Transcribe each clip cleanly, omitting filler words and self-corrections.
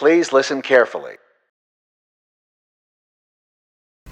Please listen carefully.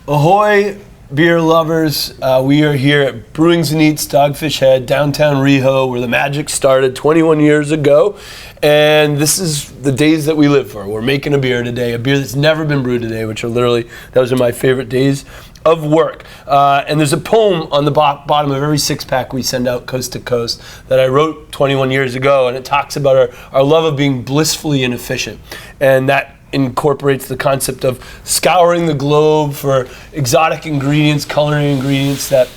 Ahoy, beer lovers. We are here at Brewings and Eats, Dogfish Head, downtown Riho, where the magic started 21 years ago. And this is the days that we live for. We're making a beer today, a beer that's never been brewed today, which are literally, those are my favorite days of work. And there's a poem on the bottom of every six-pack we send out coast to coast that I wrote 21 years ago, and it talks about our love of being blissfully inefficient. And that incorporates the concept of scouring the globe for exotic ingredients, culinary ingredients that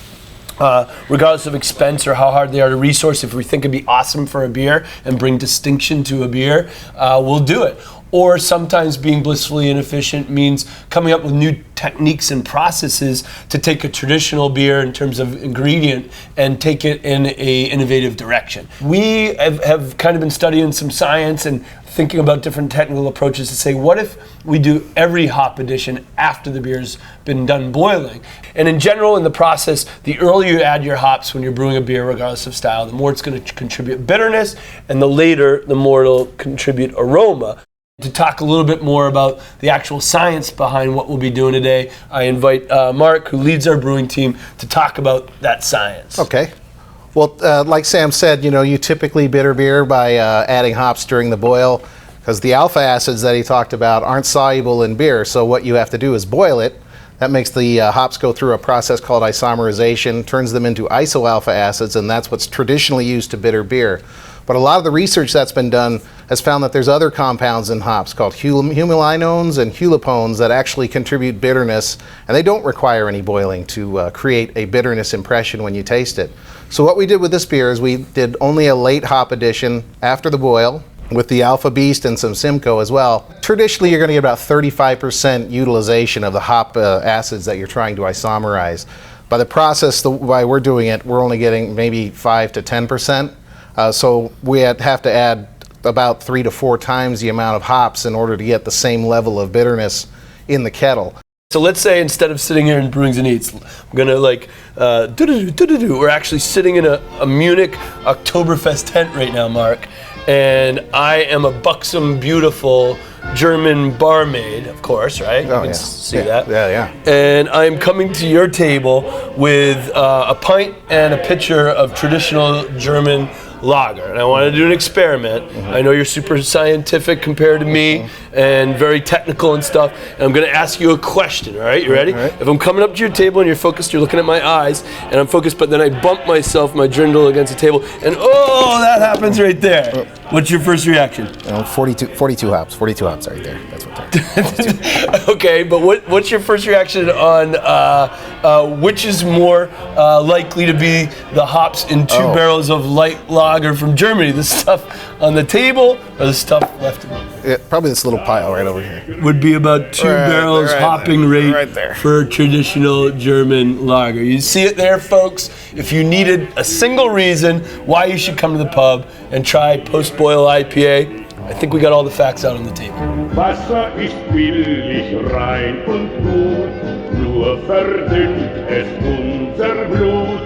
regardless of expense or how hard they are to resource, if we think it'd be awesome for a beer and bring distinction to a beer, we'll do it. Or sometimes being blissfully inefficient means coming up with new techniques and processes to take a traditional beer in terms of ingredient and take it in an innovative direction. We have kind of been studying some science and thinking about different technical approaches to say, what if we do every hop addition after the beer's been done boiling? And in general, in the process, the earlier you add your hops when you're brewing a beer, regardless of style, the more it's going to contribute bitterness, and the later, the more it'll contribute aroma. To talk a little bit more about the actual science behind what we'll be doing today, I invite Mark, who leads our brewing team, to talk about that science. Okay. Well, like Sam said, you typically bitter beer by adding hops during the boil, because the alpha acids that he talked about aren't soluble in beer. So what you have to do is boil it. That makes the hops go through a process called isomerization, turns them into isoalpha acids, and that's what's traditionally used to bitter beer. But a lot of the research that's been done has found that there's other compounds in hops called humulinones and hulipones that actually contribute bitterness, and they don't require any boiling to create a bitterness impression when you taste it. So what we did with this beer is we did only a late hop addition after the boil with the Alpha Beast and some Simcoe as well. Traditionally, you're going to get about 35% utilization of the hop acids that you're trying to isomerize. By the process, the way we're doing it, we're only getting maybe 5 to 10%. So we have to add about 3 to 4 times the amount of hops in order to get the same level of bitterness in the kettle. So let's say instead of sitting here in Brewings and Eats, I'm gonna we're actually sitting in a Munich Oktoberfest tent right now, Mark, and I am a buxom, beautiful German barmaid, of course, right? Oh, you can see that. Yeah. And I'm coming to your table with a pint and a pitcher of traditional German lager, and I want to do an experiment. I know you're super scientific compared to me and very technical and stuff, and I'm going to ask you a question, all right? You ready? All right. If I'm coming up to your table and you're focused, you're looking at my eyes, and I'm focused, but then I bump myself, my drindle against the table, and oh, that happens right there. What's your first reaction? 42 hops right there. That's what they're. Okay, but what's your first reaction on which is more likely to be the hops in 2 barrels of light lager from Germany? The stuff on the table or the stuff left? Yeah, probably this little pile right over here. Would be about 2 barrels hopping rate right there. for traditional German lager. You see it there, folks. If you needed a single reason why you should come to the pub and try post-boil IPA, I think we got all the facts out on the table. Wasser ist billig, rein und gut, nur verdünnt es unser Blut.